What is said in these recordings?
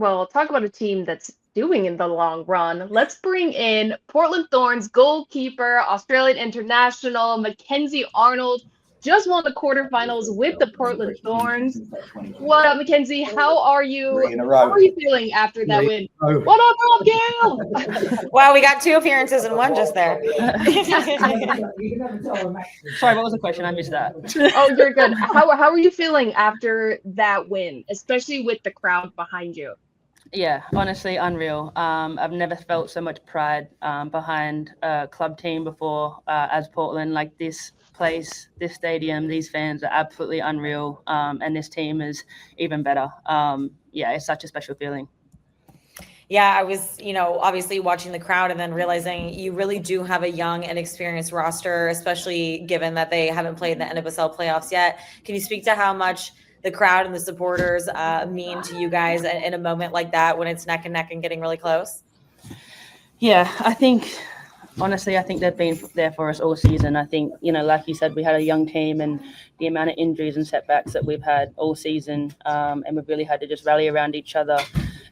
Well, talk about a team that's doing in the long run. Let's bring in Portland Thorns goalkeeper, Australian international, Mackenzie Arnold. Just won the quarterfinals with the Portland Thorns. What up, Mackenzie? How are you? How are you feeling after that win? What up, Rob Gale? Wow, we got 2 appearances in one just there. Sorry, what was the question? I missed that. Oh, you're good. How are you feeling after that win, especially with the crowd behind you? Yeah, honestly, unreal. I've never felt so much pride behind a club team before as Portland. Like this place, this stadium, these fans are absolutely unreal. And this team is even better. Yeah, it's such a special feeling. Yeah, I was, obviously watching the crowd and then realizing you really do have a young and experienced roster, especially given that they haven't played the NWSL playoffs yet. Can you speak to how much the crowd and the supporters mean to you guys in a moment like that when it's neck and neck and getting really close? Yeah, honestly, I think they've been there for us all season. I think, like you said, we had a young team and the amount of injuries and setbacks that we've had all season. And we've really had to just rally around each other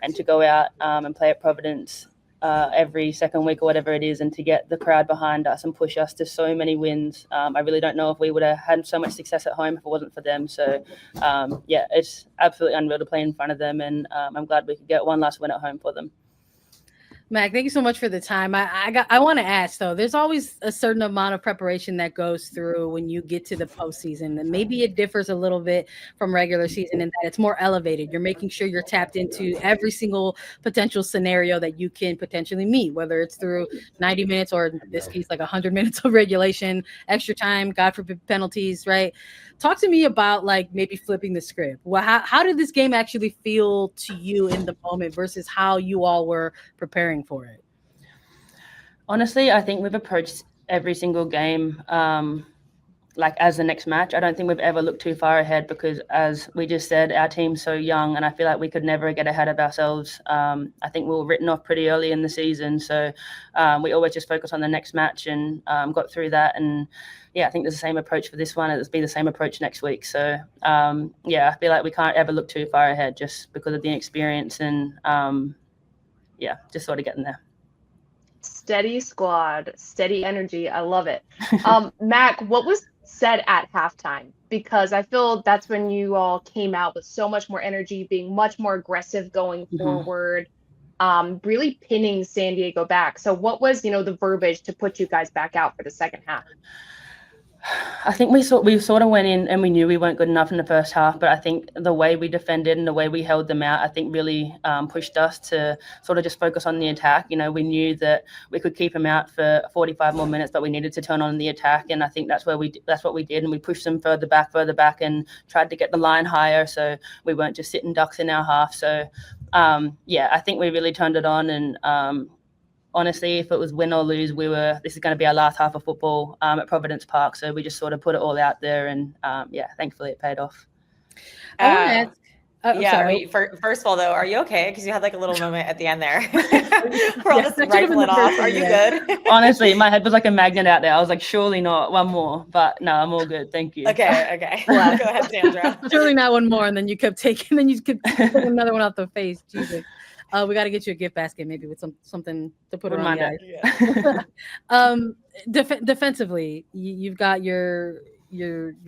and to go out and play at Providence every second week or whatever it is, and to get the crowd behind us and push us to so many wins. I really don't know if we would have had so much success at home if it wasn't for them. So, yeah, it's absolutely unreal to play in front of them, and I'm glad we could get one last win at home for them. Mac, thank you so much for the time. I want to ask, though, there's always a certain amount of preparation that goes through when you get to the postseason, and maybe it differs a little bit from regular season in that it's more elevated. You're making sure you're tapped into every single potential scenario that you can potentially meet, whether it's through 90 minutes or in this case, like 100 minutes of regulation, extra time, God forbid penalties, right? Talk to me about like maybe flipping the script. Well, how did this game actually feel to you in the moment versus how you all were preparing for it? Honestly, I think we've approached every single game like as the next match. I don't think we've ever looked too far ahead because, as we just said, our team's so young and I feel like we could never get ahead of ourselves. I think we were written off pretty early in the season. So we always just focus on the next match and got through that. And yeah, I think there's the same approach for this one. It'll be the same approach next week. So yeah, I feel like we can't ever look too far ahead just because of the experience and yeah, just sort of getting there. Steady squad, steady energy. I love it. Mac, what was said at halftime? Because I feel that's when you all came out with so much more energy, being much more aggressive going forward, really pinning San Diego back. So what was, the verbiage to put you guys back out for the second half? I think we sort of went in and we knew we weren't good enough in the first half, but I think the way we defended and the way we held them out, I think really pushed us to sort of just focus on the attack. We knew that we could keep them out for 45 more minutes, but we needed to turn on the attack, and I think that's what we did, and we pushed them further back, and tried to get the line higher, so we weren't just sitting ducks in our half. So yeah, I think we really turned it on, and honestly, if it was win or lose, this is going to be our last half of football at Providence Park. So we just sort of put it all out there, and yeah, thankfully it paid off. Wait, first of all, though, are you okay? Because you had like a little moment at the end there. We're all just rifling off. Are you good? Honestly, my head was like a magnet out there. I was like, surely not one more, but no, I'm all good. Thank you. Okay. Well, go ahead, Sandra. Surely not one more, and then you kept taking, then you kept putting another one out the face. Jesus. We got to get you a gift basket, maybe with something to put around the eyes. Defensively, you've got your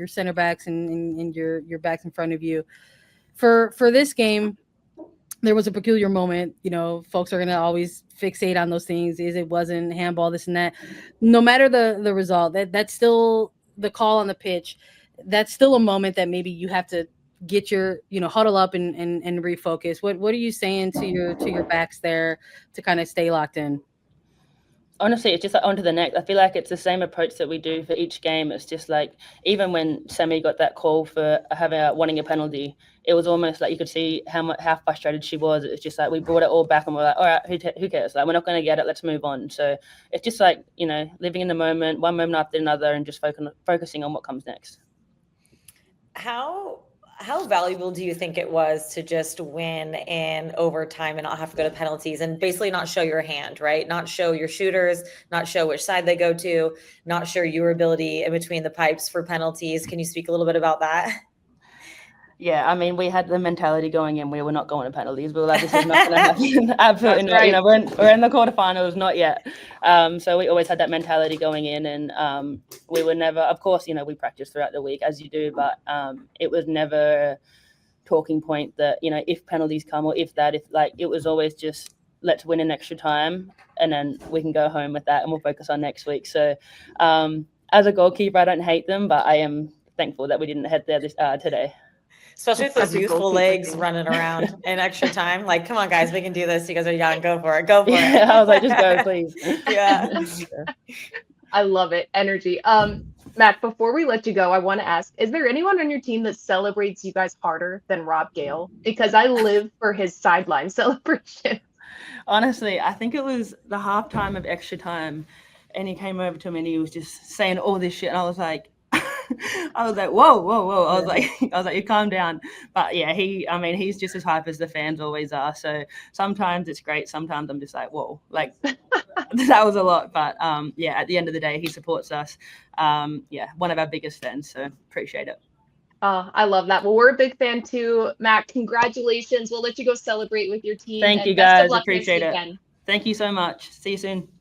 center backs and your backs in front of you. For this game, there was a peculiar moment. Folks are going to always fixate on those things. It wasn't handball, this and that. No matter the result, that's still the call on the pitch. That's still a moment that maybe you have to get your huddle up and refocus. What are you saying to your backs there to kind of stay locked in? Honestly, it's just like onto the next. I feel like it's the same approach that we do for each game. It's just like, even when Sammy got that call for wanting a penalty, it was almost like you could see how frustrated she was. It's just like we brought it all back and we're like, all right, who cares? Like, we're not going to get it. Let's move on. So it's just like, living in the moment, one moment after another, and just focusing on what comes next. How valuable do you think it was to just win in overtime and not have to go to penalties and basically not show your hand, right? Not show your shooters, not show which side they go to, not show your ability in between the pipes for penalties. Can you speak a little bit about that? Yeah, I mean, we had the mentality going in. We were not going to penalties. We were like, this is not going to happen. Absolutely not. Right. We're in the quarterfinals, not yet. So we always had that mentality going in, and we were never. Of course, we practiced throughout the week as you do, but it was never a talking point that if penalties come or if it was always just let's win in extra time, and then we can go home with that, and we'll focus on next week. So, as a goalkeeper, I don't hate them, but I am thankful that we didn't head there today. Especially with those youthful legs running around in extra time. Like, come on, guys, we can do this. You guys are young. Go for it. Go for it. I was like, just go, please. Yeah. I love it. Energy. Mac, before we let you go, I want to ask, is there anyone on your team that celebrates you guys harder than Rob Gale? Because I live for his sideline celebration. Honestly, I think it was the halftime of extra time, and he came over to me and he was just saying all this shit, and I was like, whoa. I was like, you calm down. But yeah, he's just as hype as the fans always are. So sometimes it's great. Sometimes I'm just like, whoa, like that was a lot. But yeah, at the end of the day, he supports us. One of our biggest fans. So appreciate it. Oh, I love that. Well, we're a big fan too. Mac, congratulations. We'll let you go celebrate with your team. Thank you, guys. Appreciate it. Thank you so much. See you soon.